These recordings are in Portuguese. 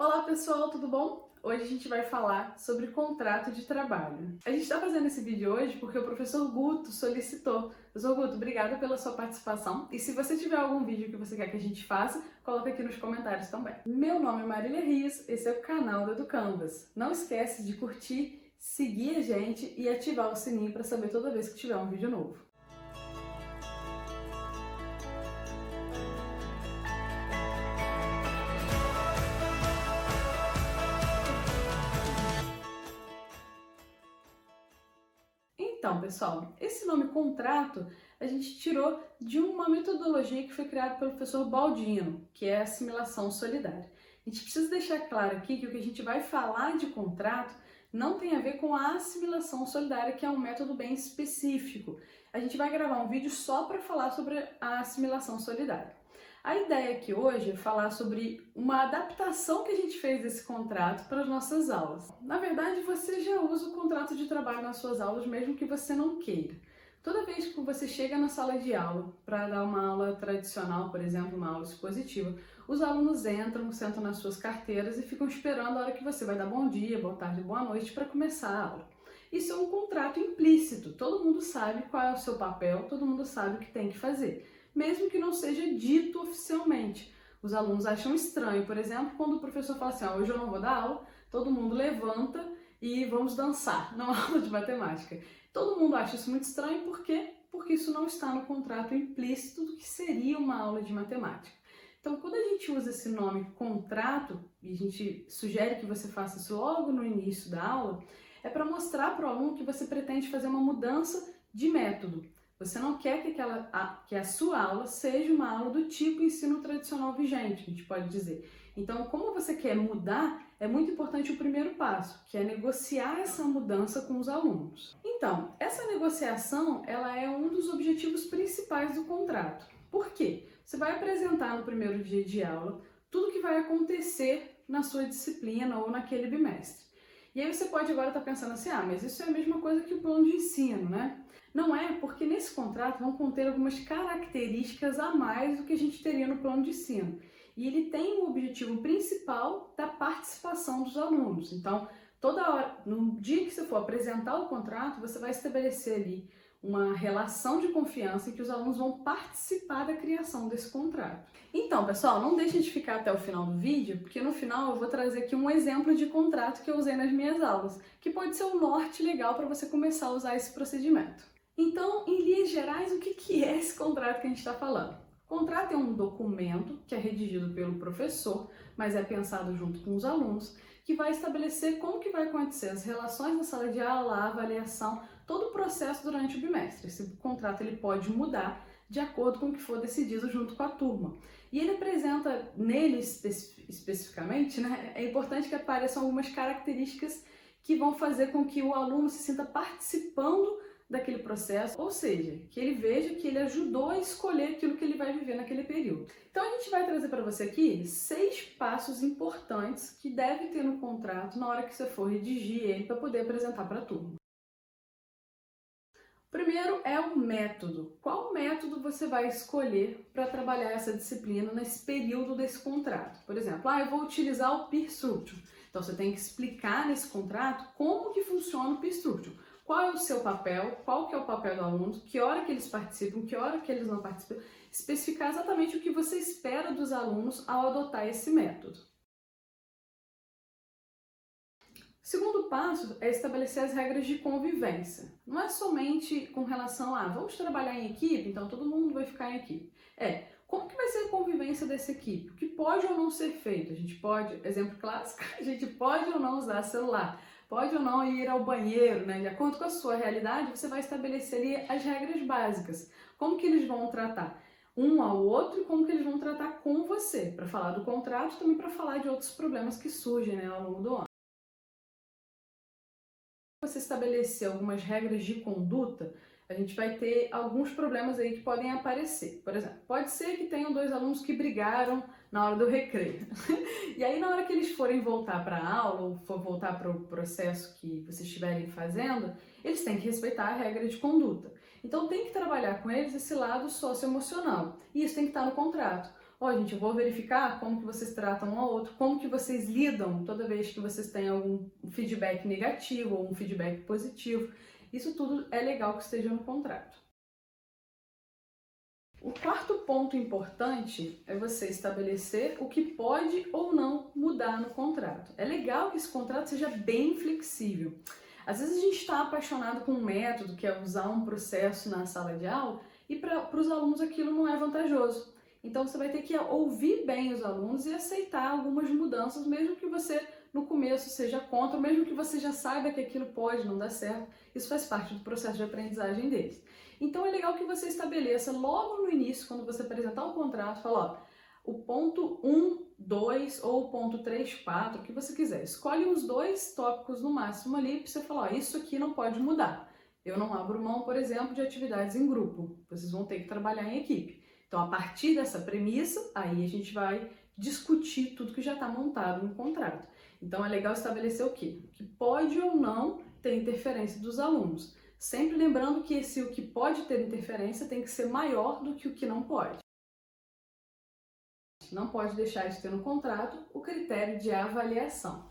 Olá pessoal, tudo bom? Hoje a gente vai falar sobre contrato de trabalho. A gente está fazendo esse vídeo hoje porque o professor Guto solicitou. Professor Guto, obrigada pela sua participação. E se você tiver algum vídeo que você quer que a gente faça, coloca aqui nos comentários também. Meu nome é Marília Rios, esse é o canal do EduCanvas. Não esquece de curtir, seguir a gente e ativar o sininho para saber toda vez que tiver um vídeo novo. Então, pessoal, esse nome contrato a gente tirou de uma metodologia que foi criada pelo professor Baldino, que é a assimilação solidária. A gente precisa deixar claro aqui que o que a gente vai falar de contrato não tem a ver com a assimilação solidária, que é um método bem específico. A gente vai gravar um vídeo só para falar sobre a assimilação solidária. A ideia aqui hoje é falar sobre uma adaptação que a gente fez desse contrato para as nossas aulas. Na verdade, você já usa o contrato de trabalho nas suas aulas, mesmo que você não queira. Toda vez que você chega na sala de aula para dar uma aula tradicional, por exemplo, uma aula expositiva, os alunos entram, sentam nas suas carteiras e ficam esperando a hora que você vai dar bom dia, boa tarde, boa noite para começar a aula. Isso é um contrato implícito, todo mundo sabe qual é o seu papel, todo mundo sabe o que tem que fazer, mesmo que não seja dito oficialmente. Os alunos acham estranho, por exemplo, quando o professor fala assim, hoje eu não vou dar aula, todo mundo levanta e vamos dançar numa aula de matemática. Todo mundo acha isso muito estranho, por quê? Porque isso não está no contrato implícito do que seria uma aula de matemática. Então, quando a gente usa esse nome contrato, e a gente sugere que você faça isso logo no início da aula, é para mostrar para o aluno que você pretende fazer uma mudança de método. Você não quer que a sua aula seja uma aula do tipo ensino tradicional vigente, a gente pode dizer. Então, como você quer mudar, é muito importante o primeiro passo, que é negociar essa mudança com os alunos. Então, essa negociação, ela é um dos objetivos principais do contrato. Por quê? Você vai apresentar no primeiro dia de aula tudo o que vai acontecer na sua disciplina ou naquele bimestre. E aí você pode agora estar pensando assim, mas isso é a mesma coisa que o plano de ensino, né? Não é, porque nesse contrato vão conter algumas características a mais do que a gente teria no plano de ensino. E ele tem o objetivo principal da participação dos alunos. Então, toda hora, no dia que você for apresentar o contrato, você vai estabelecer ali uma relação de confiança em que os alunos vão participar da criação desse contrato. Então, pessoal, não deixem de ficar até o final do vídeo, porque no final eu vou trazer aqui um exemplo de contrato que eu usei nas minhas aulas, que pode ser um norte legal para você começar a usar esse procedimento. Então, em linhas gerais, o que é esse contrato que a gente está falando? O contrato é um documento que é redigido pelo professor, mas é pensado junto com os alunos, que vai estabelecer como que vai acontecer as relações na sala de aula, a avaliação, todo o processo durante o bimestre. Esse contrato ele pode mudar de acordo com o que for decidido junto com a turma. E ele apresenta, nele especificamente, é importante que apareçam algumas características que vão fazer com que o aluno se sinta participando daquele processo, ou seja, que ele veja que ele ajudou a escolher aquilo que ele vai viver naquele período. Então a gente vai trazer para você aqui 6 passos importantes que deve ter no contrato na hora que você for redigir ele para poder apresentar para a turma. Primeiro é o método. Qual método você vai escolher para trabalhar essa disciplina nesse período desse contrato? Por exemplo, eu vou utilizar o peer structure. Então você tem que explicar nesse contrato como que funciona o peer structure. Qual é o seu papel, qual que é o papel do aluno, que hora que eles participam, que hora que eles não participam, especificar exatamente o que você espera dos alunos ao adotar esse método. O segundo passo é estabelecer as regras de convivência. Não é somente com relação a vamos trabalhar em equipe, então todo mundo vai ficar em equipe. Como que vai ser a convivência dessa equipe? O que pode ou não ser feito? A gente pode, exemplo clássico, a gente pode ou não usar celular. Pode ou não ir ao banheiro, né? De acordo com a sua realidade, você vai estabelecer ali as regras básicas. Como que eles vão tratar um ao outro e como que eles vão tratar com você. Para falar do contrato e também para falar de outros problemas que surgem, né, ao longo do ano. Você estabelecer algumas regras de conduta, a gente vai ter alguns problemas aí que podem aparecer. Por exemplo, pode ser que tenham 2 alunos que brigaram na hora do recreio. E aí, na hora que eles forem voltar para a aula ou for voltar para o processo que vocês estiverem fazendo, eles têm que respeitar a regra de conduta. Então, tem que trabalhar com eles esse lado socioemocional. E isso tem que estar no contrato. ó, gente, eu vou verificar como que vocês tratam um ao outro, como que vocês lidam toda vez que vocês têm algum feedback negativo ou um feedback positivo. Isso tudo é legal que esteja no contrato. O quarto ponto importante é você estabelecer o que pode ou não mudar no contrato. É legal que esse contrato seja bem flexível. Às vezes a gente está apaixonado com um método, que é usar um processo na sala de aula, e para os alunos aquilo não é vantajoso. Então você vai ter que ouvir bem os alunos e aceitar algumas mudanças, mesmo que você no começo seja contra, mesmo que você já saiba que aquilo pode não dar certo. Isso faz parte do processo de aprendizagem deles. Então é legal que você estabeleça logo no início, quando você apresentar o contrato, fala, ó, o ponto 1, 2 ou o ponto 3, 4, o que você quiser. Escolhe uns 2 tópicos no máximo ali para você falar, ó, isso aqui não pode mudar. Eu não abro mão, por exemplo, de atividades em grupo. Vocês vão ter que trabalhar em equipe. Então, a partir dessa premissa, aí a gente vai discutir tudo que já está montado no contrato. Então, é legal estabelecer o quê? Que pode ou não ter interferência dos alunos. Sempre lembrando que o que pode ter interferência tem que ser maior do que o que não pode. Não pode deixar de ter no contrato o critério de avaliação.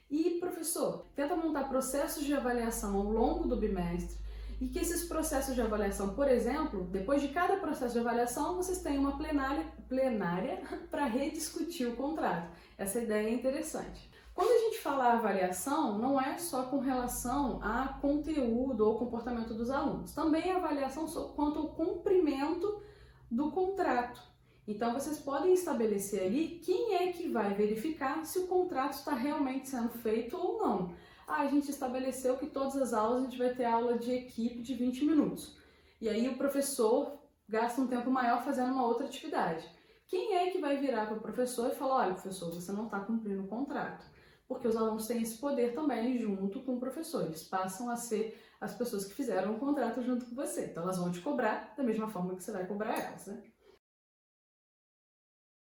E, professor, tenta montar processos de avaliação ao longo do bimestre e que esses processos de avaliação, por exemplo, depois de cada processo de avaliação, vocês tenham uma plenária para rediscutir o contrato. Essa ideia é interessante. Quando a gente fala avaliação, não é só com relação a conteúdo ou comportamento dos alunos. Também é avaliação quanto ao cumprimento do contrato. Então, vocês podem estabelecer ali quem é que vai verificar se o contrato está realmente sendo feito ou não. A gente estabeleceu que todas as aulas a gente vai ter aula de equipe de 20 minutos. E aí o professor gasta um tempo maior fazendo uma outra atividade. Quem é que vai virar para o professor e falar, olha, professor, você não está cumprindo o contrato? Porque os alunos têm esse poder também junto com o professor. Eles passam a ser as pessoas que fizeram o contrato junto com você. Então, elas vão te cobrar da mesma forma que você vai cobrar elas, né?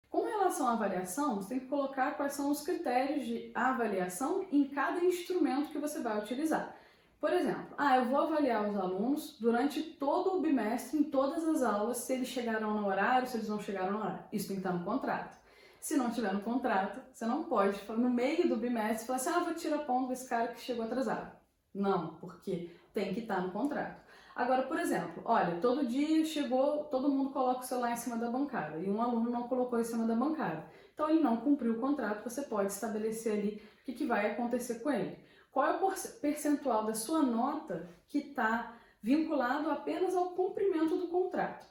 Com relação à avaliação, você tem que colocar quais são os critérios de avaliação em cada instrumento que você vai utilizar. Por exemplo, eu vou avaliar os alunos durante todo o bimestre, em todas as aulas, se eles chegaram no horário, se eles não chegaram no horário. Isso tem que estar no contrato. Se não tiver no contrato, você não pode, no meio do bimestre, falar assim, vou tirar ponto desse cara que chegou atrasado. Não, porque tem que estar no contrato. Agora, por exemplo, olha, todo dia chegou, todo mundo coloca o celular em cima da bancada e um aluno não colocou em cima da bancada. Então, ele não cumpriu o contrato, você pode estabelecer ali o que vai acontecer com ele. Qual é o percentual da sua nota que está vinculado apenas ao cumprimento do contrato?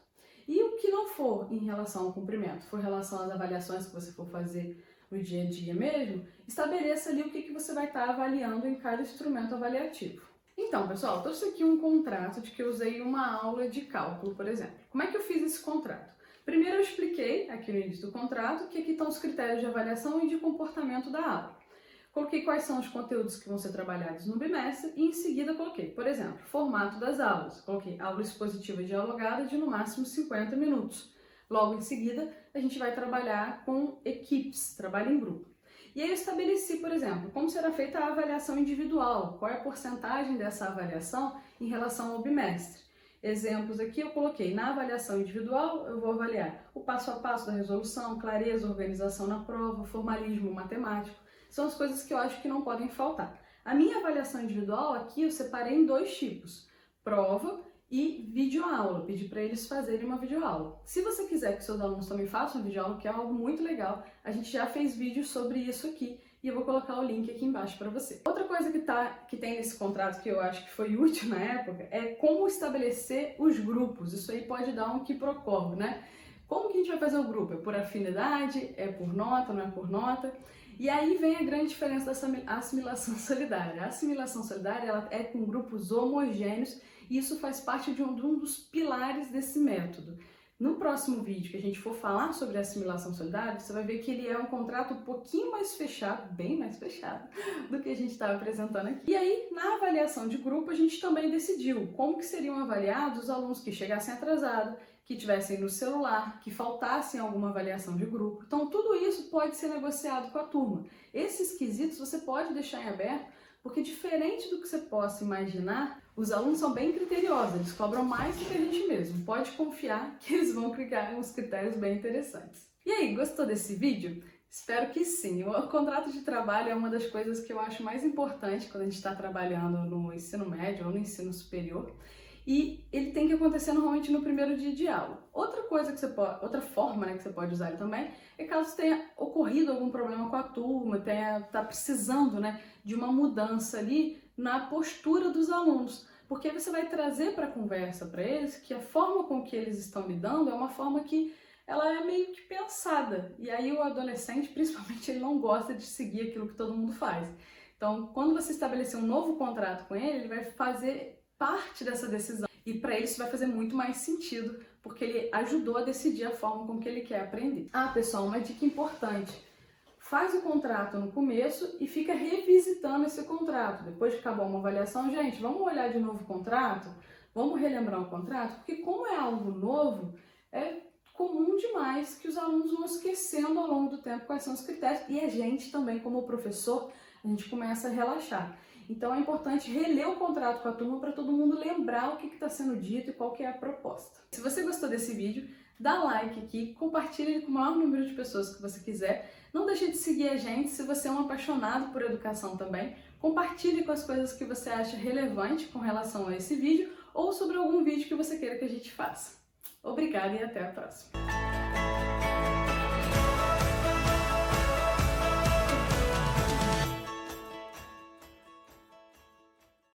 E o que não for em relação ao cumprimento, for em relação às avaliações que você for fazer no dia a dia mesmo, estabeleça ali o que você vai estar avaliando em cada instrumento avaliativo. Então, pessoal, eu trouxe aqui um contrato de que eu usei uma aula de cálculo, por exemplo. Como é que eu fiz esse contrato? Primeiro eu expliquei, aqui no início do contrato, que aqui estão os critérios de avaliação e de comportamento da aula. Coloquei quais são os conteúdos que vão ser trabalhados no bimestre e em seguida coloquei, por exemplo, formato das aulas. Coloquei aula expositiva dialogada de no máximo 50 minutos. Logo em seguida, a gente vai trabalhar com equipes, trabalho em grupo. E aí eu estabeleci, por exemplo, como será feita a avaliação individual, qual é a porcentagem dessa avaliação em relação ao bimestre. Exemplos aqui eu coloquei, na avaliação individual eu vou avaliar o passo a passo da resolução, clareza, organização na prova, formalismo matemático. São as coisas que eu acho que não podem faltar. A minha avaliação individual aqui eu separei em 2 tipos, prova e videoaula, pedi para eles fazerem uma videoaula. Se você quiser que seus alunos também façam videoaula, que é algo muito legal, a gente já fez vídeos sobre isso aqui e eu vou colocar o link aqui embaixo para você. Outra coisa que tem nesse contrato que eu acho que foi útil na época é como estabelecer os grupos. Isso aí pode dar um quiprocó, né? Como que a gente vai fazer o grupo? É por afinidade? É por nota? Não é por nota? E aí vem a grande diferença dessa assimilação solidária. A assimilação solidária ela é com grupos homogêneos e isso faz parte de um dos pilares desse método. No próximo vídeo que a gente for falar sobre a assimilação solidária, você vai ver que ele é um contrato um pouquinho mais fechado, bem mais fechado, do que a gente estava apresentando aqui. E aí, na avaliação de grupo, a gente também decidiu como que seriam avaliados os alunos que chegassem atrasados, que tivessem no celular, que faltassem alguma avaliação de grupo. Então, tudo isso pode ser negociado com a turma. Esses quesitos você pode deixar em aberto, porque diferente do que você possa imaginar, os alunos são bem criteriosos, eles cobram mais do que a gente mesmo. Pode confiar que eles vão criar uns critérios bem interessantes. E aí, gostou desse vídeo? Espero que sim. O contrato de trabalho é uma das coisas que eu acho mais importante quando a gente está trabalhando no ensino médio ou no ensino superior. E ele tem que acontecer normalmente no primeiro dia de aula. Outra forma, né, que você pode usar ele também é caso tenha ocorrido algum problema com a turma, tá precisando, né, de uma mudança ali na postura dos alunos. Porque você vai trazer para a conversa para eles que a forma com que eles estão lidando é uma forma que ela é meio que pensada. E aí o adolescente, principalmente, ele não gosta de seguir aquilo que todo mundo faz. Então, quando você estabelecer um novo contrato com ele, ele vai fazer parte dessa decisão. E para ele isso vai fazer muito mais sentido, porque ele ajudou a decidir a forma com que ele quer aprender. Ah, pessoal, uma dica importante. Faz o contrato no começo e fica revisitando esse contrato. Depois de acabar uma avaliação, gente, vamos olhar de novo o contrato? Vamos relembrar o contrato? Porque como é algo novo, é comum demais que os alunos vão esquecendo ao longo do tempo quais são os critérios e a gente também, como professor, a gente começa a relaxar. Então é importante reler o contrato com a turma para todo mundo lembrar o que está sendo dito e qual que é a proposta. Se você gostou desse vídeo, dá like aqui, compartilha ele com o maior número de pessoas que você quiser. Não deixe de seguir a gente se você é um apaixonado por educação também. Compartilhe com as coisas que você acha relevante com relação a esse vídeo ou sobre algum vídeo que você queira que a gente faça. Obrigada e até a próxima!